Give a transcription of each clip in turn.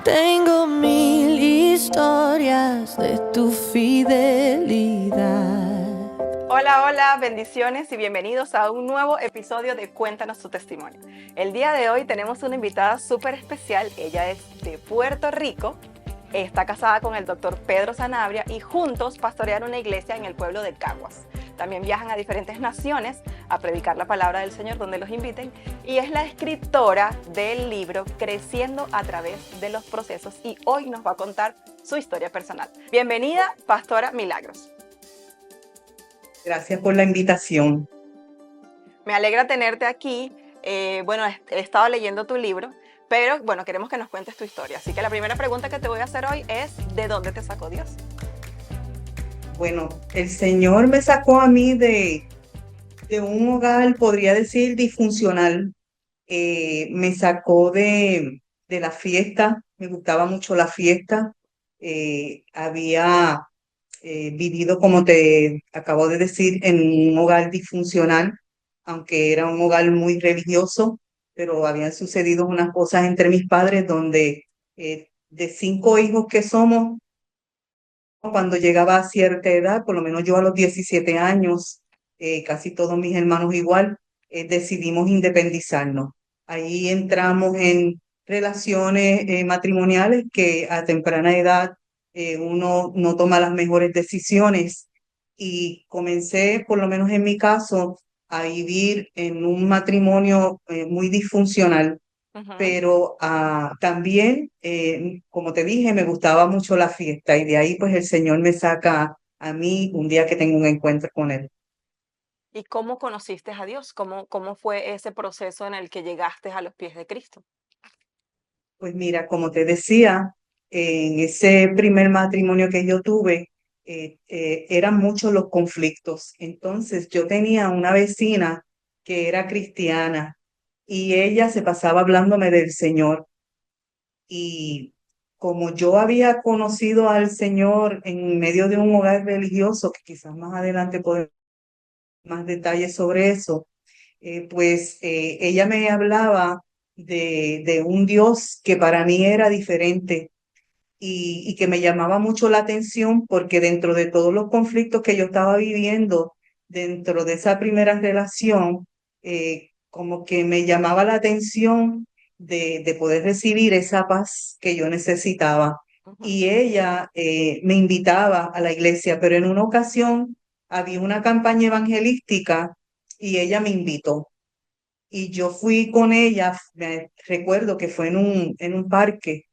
Tengo mil historias de tu fidelidad. Hola, hola, bendiciones y bienvenidos a un nuevo episodio de Cuéntanos tu testimonio. El día de hoy tenemos una invitada súper especial. Ella es de Puerto Rico, está casada con el doctor Pedro Sanabria y juntos pastorean una iglesia en el pueblo de Caguas. También viajan a diferentes naciones a predicar la palabra del Señor donde los inviten, y es la escritora del libro Creciendo a través de los procesos, y hoy nos va a contar su historia personal. Bienvenida, Pastora Milagros. Gracias por la invitación. Me alegra tenerte aquí. Bueno, he estado leyendo tu libro, pero bueno, queremos que nos cuentes tu historia. Así que la primera pregunta que te voy a hacer hoy es, ¿de dónde te sacó Dios? Bueno, el Señor me sacó a mí de un hogar, podría decir, disfuncional. Me sacó de la fiesta, me gustaba mucho la fiesta. Había vivido, como te acabo de decir, en un hogar disfuncional, aunque era un hogar muy religioso, pero habían sucedido unas cosas entre mis padres donde de 5 hijos que somos, cuando llegaba a cierta edad, por lo menos yo a los 17 años, casi todos mis hermanos igual, decidimos independizarnos. Ahí entramos en relaciones matrimoniales que a temprana edad uno no toma las mejores decisiones, y comencé, por lo menos en mi caso, a vivir en un matrimonio muy disfuncional, Ujú. pero también, como te dije, me gustaba mucho la fiesta, y de ahí pues el Señor me saca a mí un día que tengo un encuentro con Él. ¿Y cómo conociste a Dios? ¿Cómo fue ese proceso en el que llegaste a los pies de Cristo? Pues mira, como te decía, en ese primer matrimonio que yo tuve, eran muchos los conflictos. Entonces yo tenía una vecina que era cristiana y ella se pasaba hablándome del Señor. Y como yo había conocido al Señor en medio de un hogar religioso, que quizás más adelante podemos dar más detalles sobre eso, pues ella me hablaba de un Dios que para mí era diferente, y que me llamaba mucho la atención, porque dentro de todos los conflictos que yo estaba viviendo, dentro de esa primera relación, como que me llamaba la atención de poder recibir esa paz que yo necesitaba. Ujú. Y ella me invitaba a la iglesia, pero en una ocasión había una campaña evangelística y ella me invitó. Y yo fui con ella, me recuerdo que fue en un parque,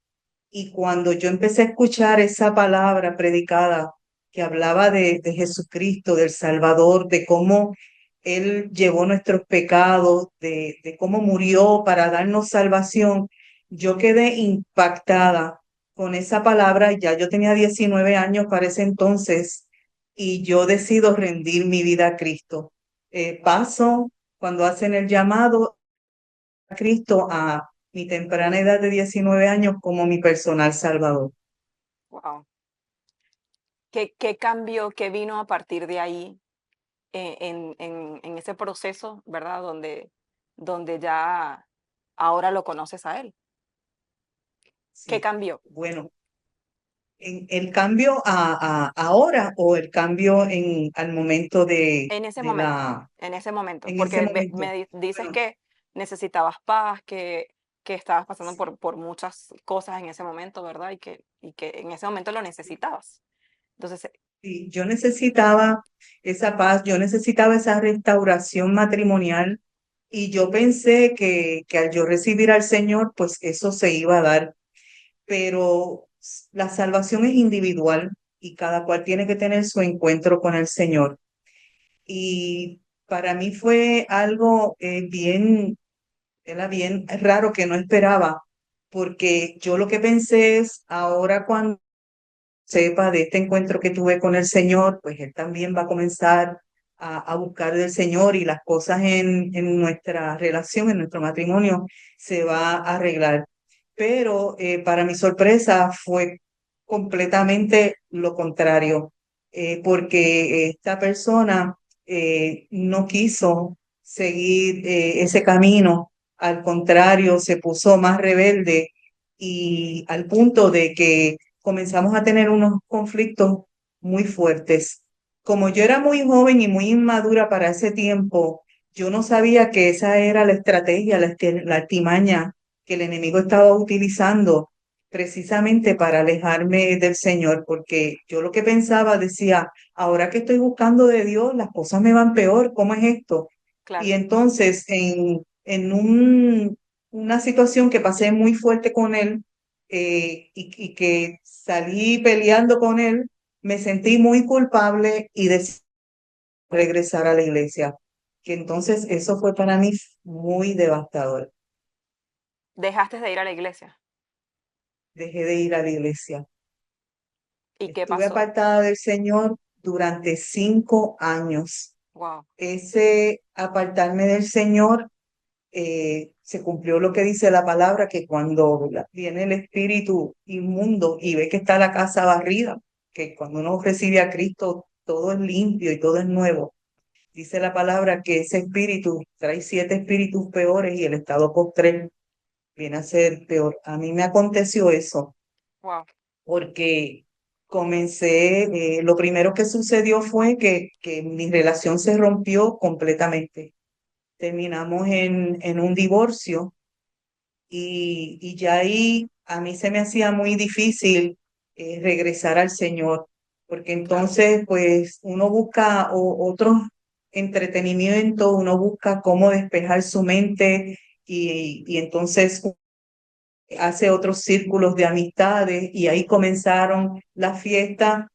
y cuando yo empecé a escuchar esa palabra predicada que hablaba de Jesucristo, del Salvador, de cómo Él llevó nuestros pecados, de cómo murió para darnos salvación, yo quedé impactada con esa palabra. Ya yo tenía 19 años para ese entonces, y yo decido rendir mi vida a Cristo. Paso, cuando hacen el llamado a Cristo, a mi temprana edad de 19 años, como mi personal salvador. Wow. ¿Qué cambió, qué vino a partir de ahí en ese proceso, ¿verdad? Donde ya ahora lo conoces a él. ¿Qué Sí, cambió? bueno, en el cambio ahora, o el cambio al momento En ese de momento, en ese momento, en ese porque momento. dices Bueno, que necesitabas paz, que estabas pasando por muchas cosas en ese momento, ¿verdad? Y que en ese momento lo necesitabas. Entonces, sí, yo necesitaba esa paz, yo necesitaba esa restauración matrimonial, y yo pensé que al yo recibir al Señor, pues eso se iba a dar. Pero la salvación es individual, y cada cual tiene que tener su encuentro con el Señor. Y para mí fue algo era bien raro, que no esperaba, porque yo lo que pensé es, ahora cuando sepa de este encuentro que tuve con el Señor, pues Él también va a comenzar a buscar del Señor, y las cosas en nuestra relación, en nuestro matrimonio, se va a arreglar. Pero para mi sorpresa fue completamente lo contrario, porque esta persona no quiso seguir ese camino. Al contrario, se puso más rebelde, y al punto de que comenzamos a tener unos conflictos muy fuertes. Como yo era muy joven y muy inmadura para ese tiempo, yo no sabía que esa era la estrategia, la artimaña que el enemigo estaba utilizando precisamente para alejarme del Señor, porque yo lo que pensaba decía, ahora que estoy buscando de Dios, las cosas me van peor, ¿cómo es esto? Y Claro. entonces en una situación que pasé muy fuerte con él y que salí peleando con él, me sentí muy culpable y decidí regresar a la iglesia. Que entonces eso fue para mí muy devastador. Dejaste de ir a la iglesia. Dejé de ir a la iglesia. ¿Y qué Estuve pasó? apartada del Señor durante 5 años. Wow, Ese apartarme del Señor se cumplió lo que dice la palabra, que cuando viene el espíritu inmundo y ve que está la casa barrida, que cuando uno recibe a Cristo todo es limpio y todo es nuevo. Dice la palabra que ese espíritu trae 7 espíritus peores y el estado postrero viene a ser peor. A mí me aconteció eso wow, porque lo primero que sucedió fue que mi relación se rompió completamente. Terminamos en un divorcio y ya ahí a mí se me hacía muy difícil regresar al Señor, porque claro. entonces pues uno busca otros entretenimientos, uno busca cómo despejar su mente y entonces hace otros círculos de amistades y ahí comenzaron las fiestas.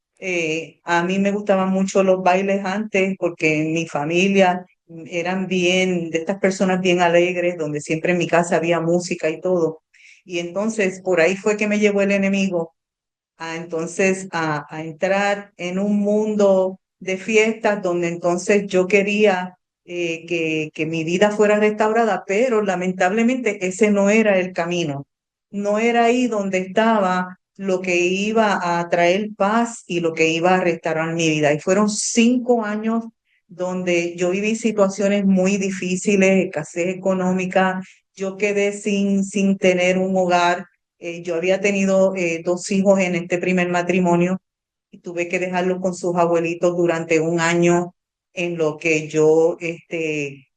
A mí me gustaban mucho los bailes antes porque en mi familia eran bien, de estas personas bien alegres, donde siempre en mi casa había música y todo. Y entonces por ahí fue que me llevó el enemigo a entrar en un mundo de fiestas donde entonces yo quería que mi vida fuera restaurada, pero lamentablemente ese no era el camino. No era ahí donde estaba lo que iba a traer paz y lo que iba a restaurar mi vida. Y fueron 5 años donde yo viví situaciones muy difíciles, escasez económica, yo quedé sin tener un hogar. Yo había tenido 2 hijos en este primer matrimonio y tuve que dejarlos con sus abuelitos durante un año en lo que yo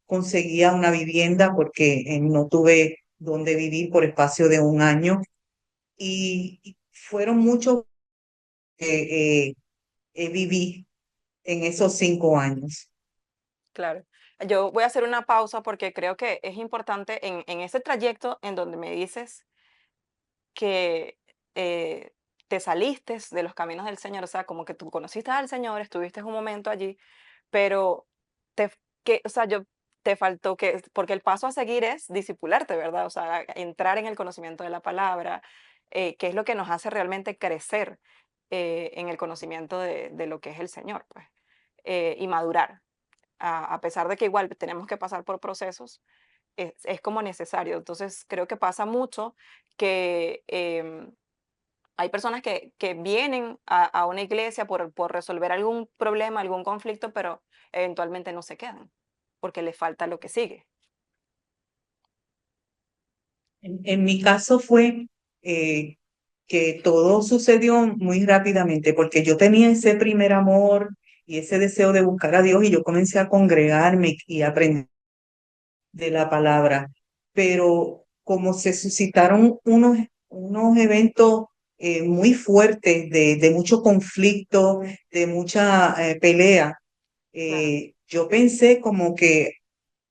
conseguía una vivienda porque no tuve donde vivir por espacio de un año. Y fueron muchos que viví en esos 5 años. Claro. Yo voy a hacer una pausa porque creo que es importante en ese trayecto en donde me dices que te saliste de los caminos del Señor, o sea, como que tú conociste al Señor, estuviste un momento allí, pero o sea, te faltó que, porque el paso a seguir es discipularte, ¿verdad? O sea, entrar en el conocimiento de la palabra, que es lo que nos hace realmente crecer en el conocimiento de lo que es el Señor, pues, y madurar. A pesar de que igual tenemos que pasar por procesos, es como necesario. Entonces, creo que pasa mucho que hay personas que vienen a una iglesia por resolver algún problema, algún conflicto, pero eventualmente no se quedan porque les falta lo que sigue. En mi caso fue eh, que todo sucedió muy rápidamente porque yo tenía ese primer amor y ese deseo de buscar a Dios y yo comencé a congregarme y a aprender de la palabra, pero como se suscitaron unos eventos muy fuertes de mucho conflicto, de mucha pelea, Claro, yo pensé como que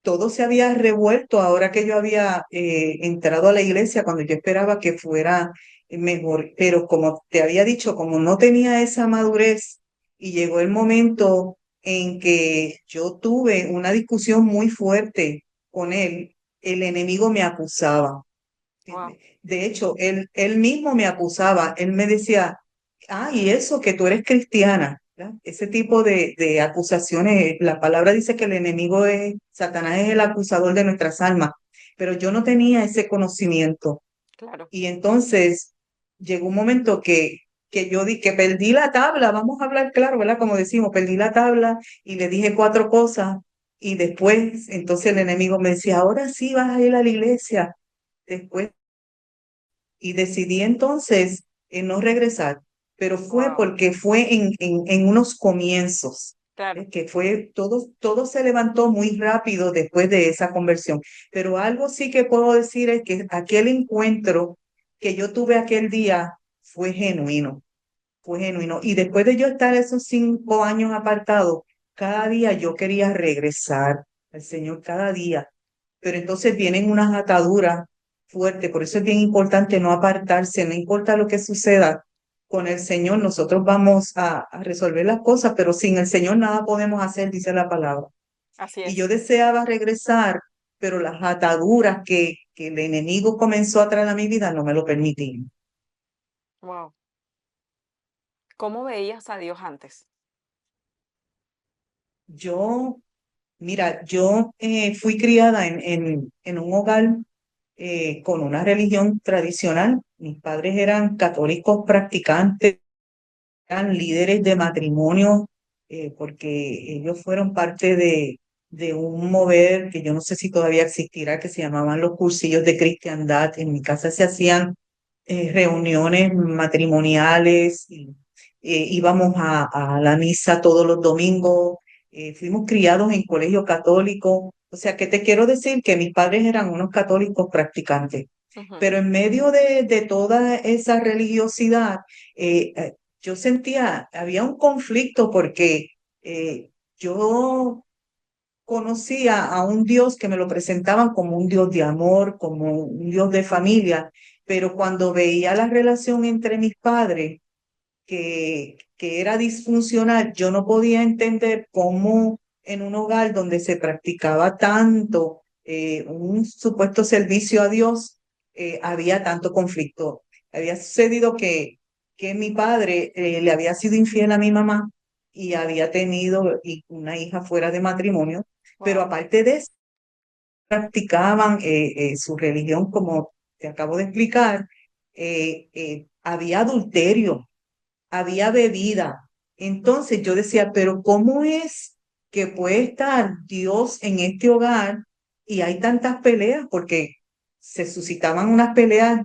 todo se había revuelto ahora que yo había entrado a la iglesia cuando yo esperaba que fuera mejor. Pero como te había dicho, como no tenía esa madurez y llegó el momento en que yo tuve una discusión muy fuerte con él, el enemigo me acusaba. wow, De hecho, él mismo me acusaba, él me decía, y eso que tú eres cristiana, ¿verdad? Ese tipo de acusaciones, la palabra dice que el enemigo es, Satanás es el acusador de nuestras almas, pero yo no tenía ese conocimiento. claro, Y entonces llegó un momento que yo di que perdí la tabla, vamos a hablar claro, ¿verdad? Como decimos, perdí la tabla y le dije 4 cosas y después, entonces el enemigo me decía, ahora sí vas a ir a la iglesia. Después y decidí entonces no regresar, pero fue Wow, porque fue en unos comienzos, claro, que fue todo se levantó muy rápido después de esa conversión. Pero algo sí que puedo decir es que aquel encuentro que yo tuve aquel día fue genuino, fue genuino. Y después de yo estar esos 5 años apartado, cada día yo quería regresar al Señor, cada día. Pero entonces vienen unas ataduras fuertes, por eso es bien importante no apartarse, no importa lo que suceda con el Señor, nosotros vamos a resolver las cosas, pero sin el Señor nada podemos hacer, dice la palabra. así Y yo es. deseaba regresar, pero las ataduras que el enemigo comenzó a traer a mi vida no me lo permitían. Wow. ¿Cómo veías a Dios antes? Yo, mira, yo fui criada en un hogar con una religión tradicional. Mis padres eran católicos practicantes, eran líderes de matrimonio, porque ellos fueron parte de un mover que yo no sé si todavía existirá, que se llamaban los cursillos de cristiandad. En mi casa se hacían reuniones matrimoniales y íbamos a la misa todos los domingos. Fuimos criados en colegio católico. O sea, que te quiero decir que mis padres eran unos católicos practicantes. Ujú. Pero en medio de toda esa religiosidad, yo sentía, había un conflicto porque yo conocía a un Dios que me lo presentaban como un Dios de amor, como un Dios de familia, pero cuando veía la relación entre mis padres, que era disfuncional, yo no podía entender cómo en un hogar donde se practicaba tanto un supuesto servicio a Dios, había tanto conflicto. Había sucedido que mi padre le había sido infiel a mi mamá y había tenido una hija fuera de matrimonio, pero Wow, aparte de eso, practicaban su religión, como te acabo de explicar, había adulterio, había bebida. Entonces yo decía, pero ¿cómo es que puede estar Dios en este hogar y hay tantas peleas? Porque se suscitaban unas peleas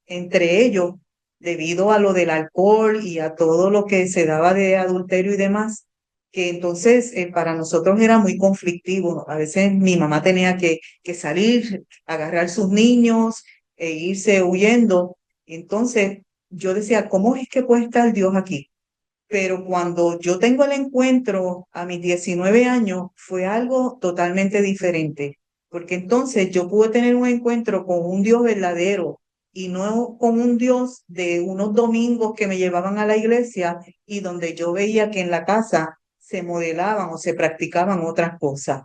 entre ellos debido a lo del alcohol y a todo lo que se daba de adulterio y demás, que entonces para nosotros era muy conflictivo. A veces mi mamá tenía que salir, agarrar sus niños e irse huyendo. Entonces yo decía, ¿cómo es que puede estar Dios aquí? Pero cuando yo tengo el encuentro a mis 19 años, fue algo totalmente diferente, porque entonces yo pude tener un encuentro con un Dios verdadero y no con un Dios de unos domingos que me llevaban a la iglesia y donde yo veía que en la casa se modelaban o se practicaban otras cosas.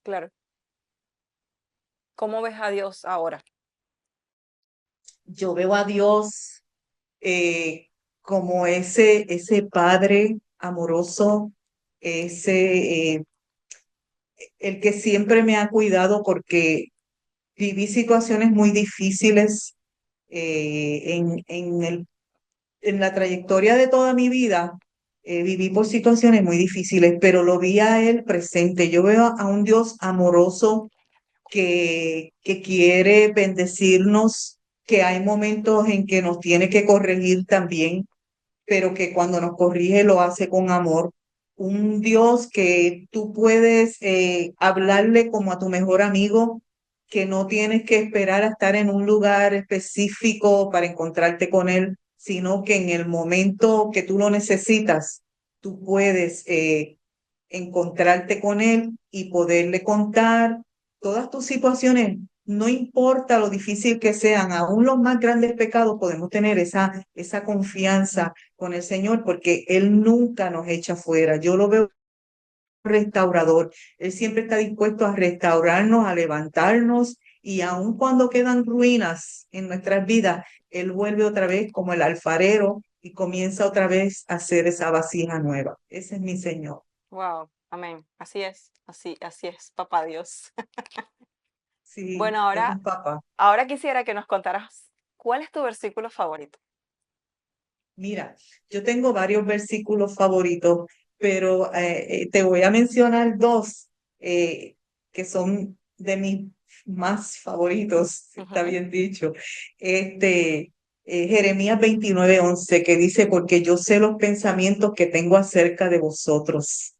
claro. ¿Cómo ves a Dios ahora? Yo veo a Dios como ese padre amoroso, ese, el que siempre me ha cuidado porque viví situaciones muy difíciles en la trayectoria de toda mi vida. Viví por situaciones muy difíciles, pero lo vi a él presente. Yo veo a un Dios amoroso que quiere bendecirnos, que hay momentos en que nos tiene que corregir también, pero que cuando nos corrige lo hace con amor. Un Dios que tú puedes hablarle como a tu mejor amigo, que no tienes que esperar a estar en un lugar específico para encontrarte con él, sino que en el momento que tú lo necesitas, tú puedes encontrarte con él y poderle contar todas tus situaciones. No importa lo difícil que sean, aún los más grandes pecados, podemos tener esa confianza con el Señor porque Él nunca nos echa fuera. Yo lo veo restaurador. Él siempre está dispuesto a restaurarnos, a levantarnos y aun cuando quedan ruinas en nuestras vidas, Él vuelve otra vez como el alfarero y comienza otra vez a hacer esa vasija nueva. Ese es mi Señor. Wow, amén. Así es, así es, papá Dios. Bueno, Sí, es un papá. ahora quisiera que nos contaras cuál es tu versículo favorito. Mira, yo tengo varios versículos favoritos, pero te voy a mencionar dos que son de mis más favoritos, está Ujú. bien dicho. Jeremías 29:11, que dice, porque yo sé los pensamientos que tengo acerca de vosotros,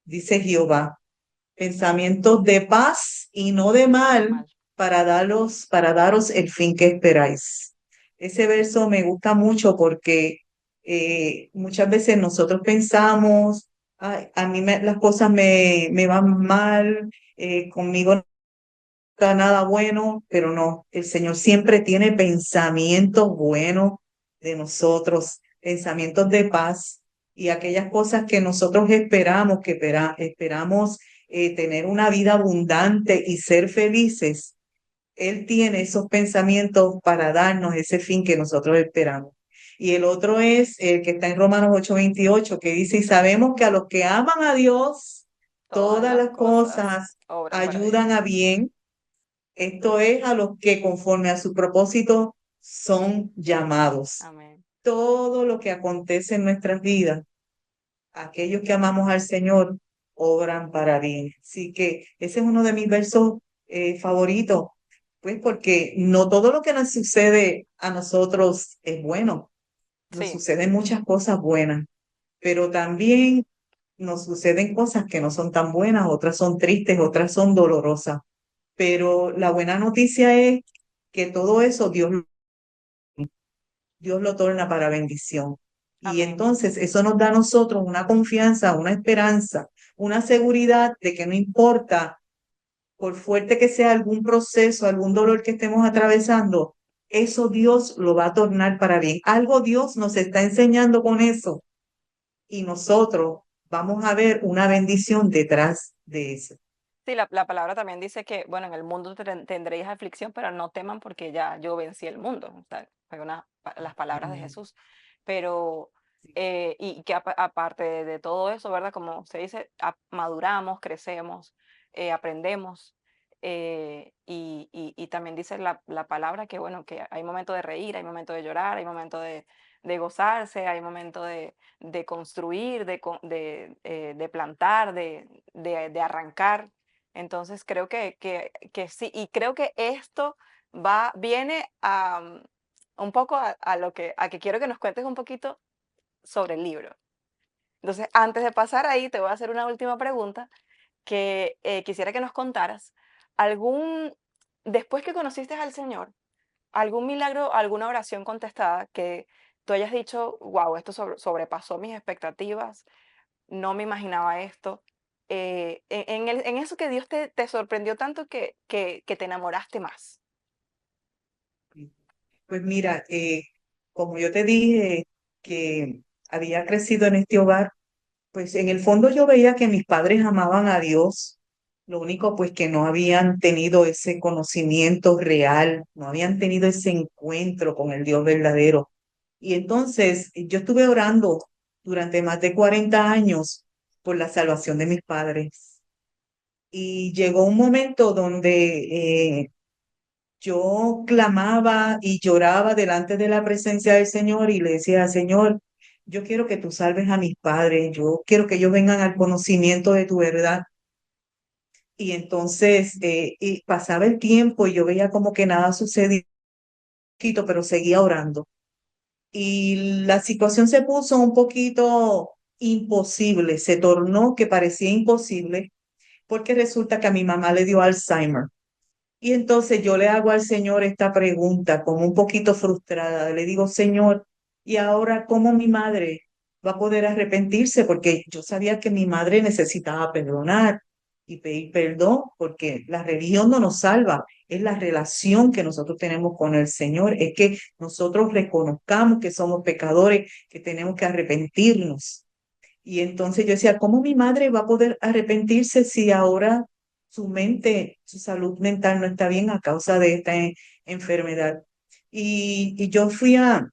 dice Jehová, pensamientos de paz y no de No de mal, mal. para daros el fin que esperáis. Ese verso me gusta mucho porque muchas veces nosotros pensamos, "Ay, a mí las cosas me van mal, conmigo no está nada bueno", pero no, el Señor siempre tiene pensamientos buenos de nosotros, pensamientos de paz y aquellas cosas que nosotros esperamos, esperamos tener una vida abundante y ser felices. Él tiene esos pensamientos para darnos ese fin que nosotros esperamos. Y el otro es el que está en Romanos 8:28, que dice, y sabemos que a los que aman a Dios, Todas todas las las cosas cosas obran para bien. ayudan a bien. Esto es a los que conforme a su propósito son llamados. Amén. Todo lo que acontece en nuestras vidas, aquellos que amamos al Señor, obran para bien. Así que ese es uno de mis versos favoritos, pues porque no todo lo que nos sucede a nosotros es bueno. Nos Sí, suceden muchas cosas buenas, pero también nos suceden cosas que no son tan buenas, otras son tristes, otras son dolorosas. Pero la buena noticia es que todo eso Dios lo torna para bendición. Y amén. entonces eso nos da a nosotros una confianza, una esperanza, una seguridad de que no importa, por fuerte que sea algún proceso, algún dolor que estemos atravesando, eso Dios lo va a tornar para bien. Algo Dios nos está enseñando con eso y nosotros vamos a ver una bendición detrás de eso. Sí, la palabra también dice que, bueno, en el mundo tendréis aflicción, pero no teman porque ya yo vencí el mundo. O sea, fue las palabras de Amén. Jesús. Pero, y que aparte de todo eso, ¿verdad? Como se dice, maduramos, crecemos, aprendemos. Y también dice la palabra que, bueno, que hay momento de reír, hay momento de llorar, hay momento de gozarse, hay momento de construir, de plantar, de arrancar. Entonces creo que sí, y creo que esto viene un poco a lo a que quiero que nos cuentes un poquito sobre el libro. Entonces, antes de pasar ahí, te voy a hacer una última pregunta que quisiera que nos contaras. Algún, después que conociste al Señor, algún milagro, alguna oración contestada que tú hayas dicho, wow, esto sobrepasó mis expectativas, no me imaginaba esto. En eso que Dios te sorprendió tanto que te enamoraste más. Pues mira, como yo te dije que había crecido en este hogar, pues en el fondo yo veía que mis padres amaban a Dios, lo único pues que no habían tenido ese conocimiento real, no habían tenido ese encuentro con el Dios verdadero. Y entonces yo estuve orando durante más de 40 años por la salvación de mis padres. Y llegó un momento donde yo clamaba y lloraba delante de la presencia del Señor y le decía, Señor, yo quiero que tú salves a mis padres, yo quiero que ellos vengan al conocimiento de tu verdad. Y entonces y pasaba el tiempo y yo veía como que nada sucedía, pero seguía orando. Y la situación se puso un poquito imposible, se tornó que parecía imposible porque resulta que a mi mamá le dio Alzheimer. Y entonces yo le hago al Señor esta pregunta, como un poquito frustrada. Le digo, Señor, ¿y ahora cómo mi madre va a poder arrepentirse? Porque yo sabía que mi madre necesitaba perdonar y pedir perdón, porque la religión no nos salva, es la relación que nosotros tenemos con el Señor, es que nosotros reconozcamos que somos pecadores, que tenemos que arrepentirnos. Y entonces yo decía, ¿cómo mi madre va a poder arrepentirse si ahora su mente, su salud mental no está bien a causa de esta enfermedad? Y yo fui a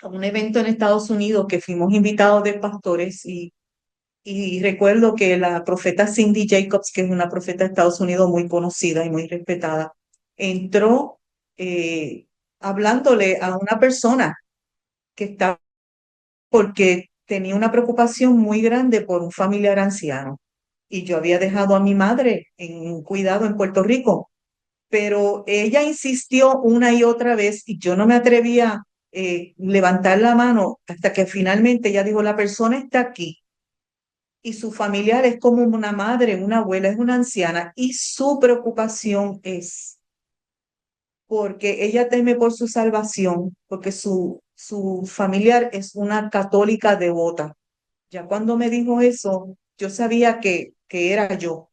un evento en Estados Unidos que fuimos invitados de pastores y recuerdo que la profeta Cindy Jacobs, que es una profeta de Estados Unidos muy conocida y muy respetada, entró hablándole a una persona que estaba porque tenía una preocupación muy grande por un familiar anciano. Y yo había dejado a mi madre en cuidado en Puerto Rico. pero ella insistió una y otra vez y yo no me atrevía a levantar la mano hasta que finalmente ella dijo, la persona está aquí y su familiar es como una madre, una abuela, es una anciana y su preocupación es porque ella teme por su salvación, porque su familiar es una católica devota. Ya cuando me dijo eso, yo sabía que era yo.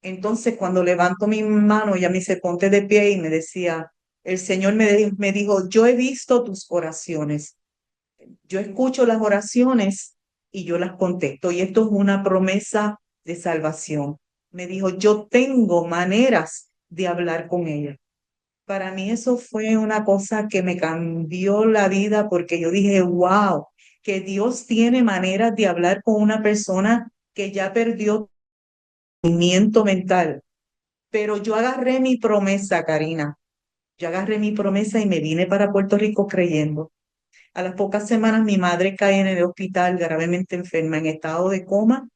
Entonces, cuando levanto mi mano, ella me dice, ponte de pie y me decía, el Señor me dijo, yo he visto tus oraciones, yo escucho las oraciones y yo las contesto. Y esto es una promesa de salvación. Me dijo, yo tengo maneras de hablar con ella. Para mí eso fue una cosa que me cambió la vida porque yo dije, wow, que Dios tiene maneras de hablar con una persona que ya perdió movimiento mental. Pero yo agarré mi promesa, Karina. Yo agarré mi promesa y me vine para Puerto Rico creyendo. A las pocas semanas mi madre cae en el hospital gravemente enferma, en estado de coma,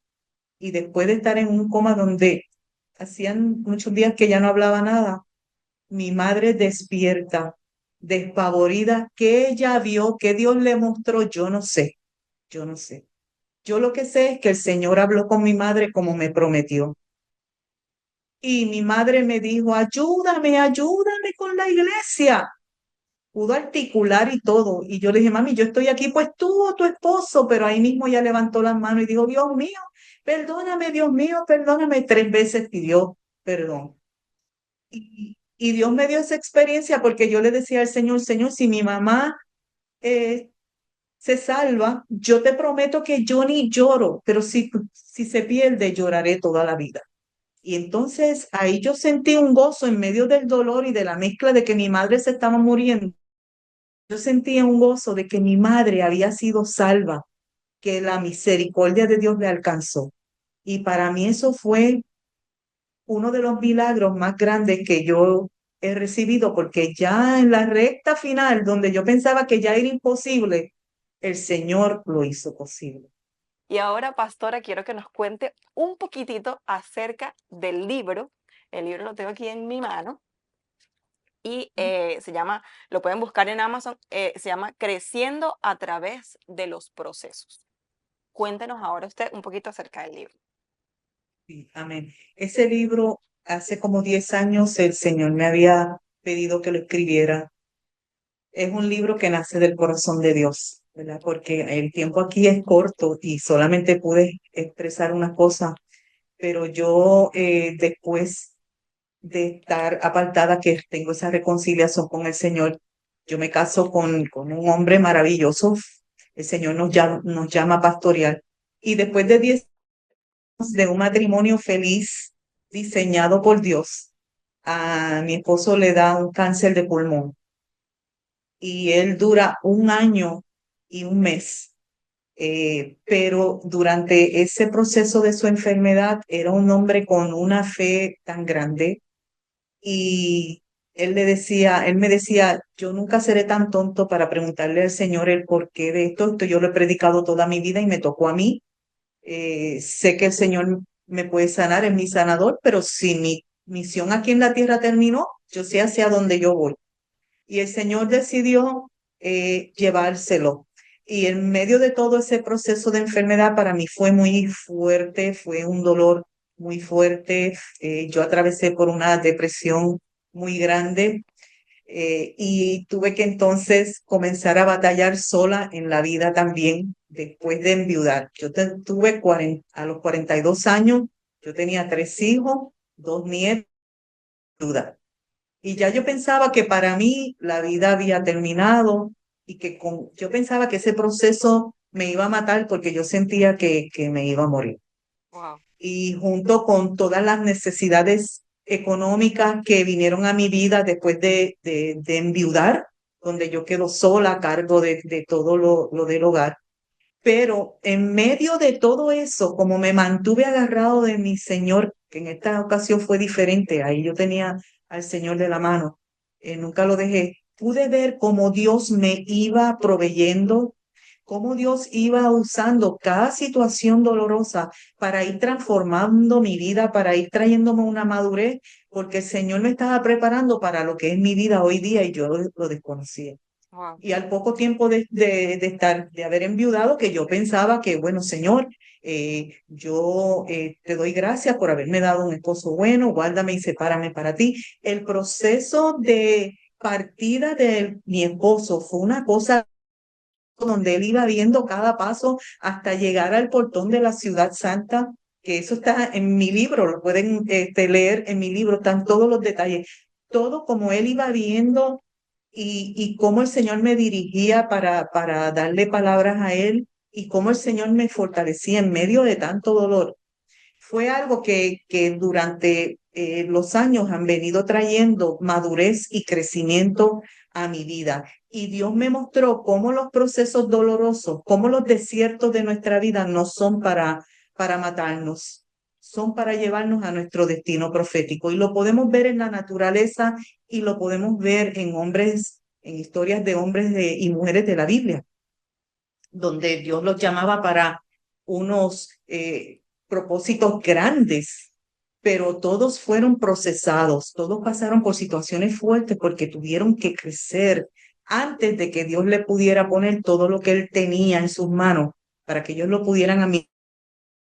y después de estar en un coma donde hacían muchos días que ya no hablaba nada, mi madre despierta, despavorida, que ella vio, que Dios le mostró, yo no sé, yo no sé. Yo lo que sé es que el Señor habló con mi madre como me prometió. Y mi madre me dijo, ayúdame, ayúdame con la iglesia. Pudo articular y todo. Y yo le dije, mami, yo estoy aquí, pues tú o tu esposo, pero ahí mismo ya levantó las manos y dijo, Dios mío, perdóname. 3 veces pidió perdón. Y Dios me dio esa experiencia porque yo le decía al Señor, Señor, si mi mamá eh, se salva, yo te prometo que yo ni lloro, pero si se pierde, lloraré toda la vida. Y entonces ahí yo sentí un gozo en medio del dolor y de la mezcla de que mi madre se estaba muriendo. Yo sentía un gozo de que mi madre había sido salva, que la misericordia de Dios le alcanzó. Y para mí eso fue uno de los milagros más grandes que yo he recibido, porque ya en la recta final, donde yo pensaba que ya era imposible, el Señor lo hizo posible. Y ahora, pastora, quiero que nos cuente un poquitito acerca del libro. El libro lo tengo aquí en mi mano y se llama, lo pueden buscar en Amazon, se llama Creciendo a través de los procesos. Cuéntenos ahora usted un poquito acerca del libro. Sí, amén. Ese libro, hace como 10 años, el Señor me había pedido que lo escribiera. Es un libro que nace del corazón de Dios, ¿verdad? Porque el tiempo aquí es corto y solamente pude expresar una cosa, pero yo después de estar apartada, que tengo esa reconciliación con el Señor, yo me caso con un hombre maravilloso. El Señor nos llama a pastorear. Y después de 10 años de un matrimonio feliz, diseñado por Dios, a mi esposo le da un cáncer de pulmón y él dura 1 año y 1 mes. Pero durante ese proceso de su enfermedad era un hombre con una fe tan grande y él me decía, yo nunca seré tan tonto para preguntarle al Señor el porqué de esto. Esto yo lo he predicado toda mi vida y me tocó a mí. Sé que el Señor me puede sanar, es mi sanador, pero si mi misión aquí en la tierra terminó, yo sé hacia dónde yo voy. Y el Señor decidió llevárselo. Y en medio de todo ese proceso de enfermedad, para mí fue muy fuerte, fue un dolor muy fuerte. Yo atravesé por una depresión muy grande y tuve que entonces comenzar a batallar sola en la vida también después de enviudar. Tuve 40, a los 42 años, yo tenía 3 hijos, 2 nietos, viuda. Y ya yo pensaba que para mí la vida había terminado y yo pensaba que ese proceso me iba a matar porque yo sentía que me iba a morir. Wow. Y junto con todas las necesidades económicas que vinieron a mi vida después de enviudar, donde yo quedo sola a cargo de todo lo del hogar. Pero en medio de todo eso, como me mantuve agarrado de mi Señor, que en esta ocasión fue diferente, ahí yo tenía al Señor de la mano, nunca lo dejé, pude ver cómo Dios me iba proveyendo, cómo Dios iba usando cada situación dolorosa para ir transformando mi vida, para ir trayéndome una madurez, porque el Señor me estaba preparando para lo que es mi vida hoy día y yo lo desconocía. Wow. Y al poco tiempo de haber enviudado, que yo pensaba que, bueno, Señor, yo te doy gracias por haberme dado un esposo bueno, guárdame y sepárame para ti. El proceso de partida de mi esposo fue una cosa donde él iba viendo cada paso hasta llegar al portón de la ciudad santa, que eso está en mi libro, lo pueden leer en mi libro, están todos los detalles, todo como él iba viendo y cómo el Señor me dirigía para darle palabras a él y cómo el Señor me fortalecía en medio de tanto dolor. Fue algo que durante los años han venido trayendo madurez y crecimiento a mi vida. Y Dios me mostró cómo los procesos dolorosos, cómo los desiertos de nuestra vida no son para matarnos, son para llevarnos a nuestro destino profético. Y lo podemos ver en la naturaleza y lo podemos ver en hombres, en historias de hombres y mujeres de la Biblia, donde Dios los llamaba para unos propósitos grandes, pero todos fueron procesados, todos pasaron por situaciones fuertes porque tuvieron que crecer antes de que Dios le pudiera poner todo lo que él tenía en sus manos para que ellos lo pudieran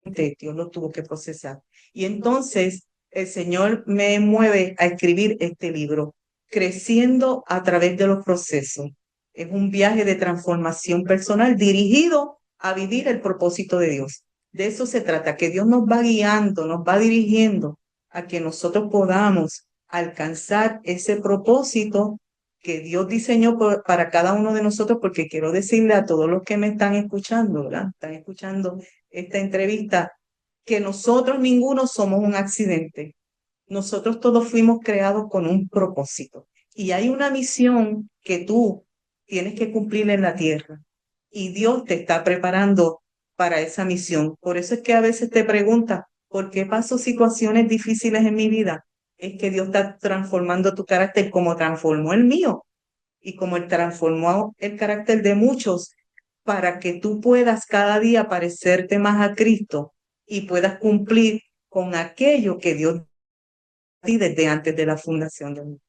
Dios lo tuvo que procesar. Y entonces el Señor me mueve a escribir este libro, Creciendo a través de los procesos. Es un viaje de transformación personal dirigido a vivir el propósito de Dios. De eso se trata, que Dios nos va guiando, nos va dirigiendo a que nosotros podamos alcanzar ese propósito que Dios diseñó para cada uno de nosotros, porque quiero decirle a todos los que me están escuchando, ¿verdad? Están escuchando esta entrevista, que nosotros ninguno somos un accidente. Nosotros todos fuimos creados con un propósito y hay una misión que tú tienes que cumplir en la tierra y Dios te está preparando para esa misión. Por eso es que a veces te preguntas, ¿por qué paso situaciones difíciles en mi vida? Es que Dios está transformando tu carácter como transformó el mío y como Él transformó el carácter de muchos para que tú puedas cada día parecerte más a Cristo y puedas cumplir con aquello que Dios ti desde antes de la fundación del mundo.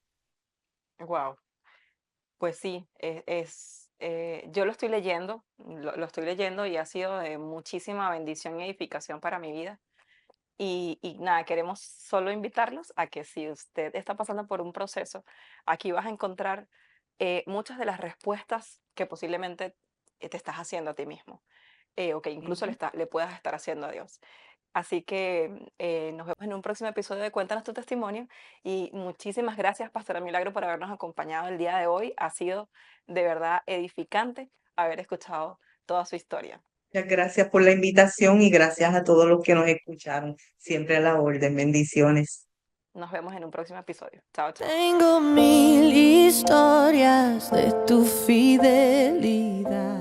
Wow. Pues sí, yo lo estoy leyendo, lo estoy leyendo y ha sido de muchísima bendición y edificación para mi vida. Y nada, queremos solo invitarlos a que si usted está pasando por un proceso, aquí vas a encontrar muchas de las respuestas que posiblemente te estás haciendo a ti mismo, o que incluso Ujú. le puedas estar haciendo a Dios. Así que nos vemos en un próximo episodio de Cuéntanos tu testimonio y muchísimas gracias, Pastora Milagro, por habernos acompañado el día de hoy. Ha sido de verdad edificante haber escuchado toda su historia. Muchas gracias por la invitación y gracias a todos los que nos escucharon. Siempre a la orden. Bendiciones. Nos vemos en un próximo episodio. Chao, chao. Tengo mil historias de tu fidelidad.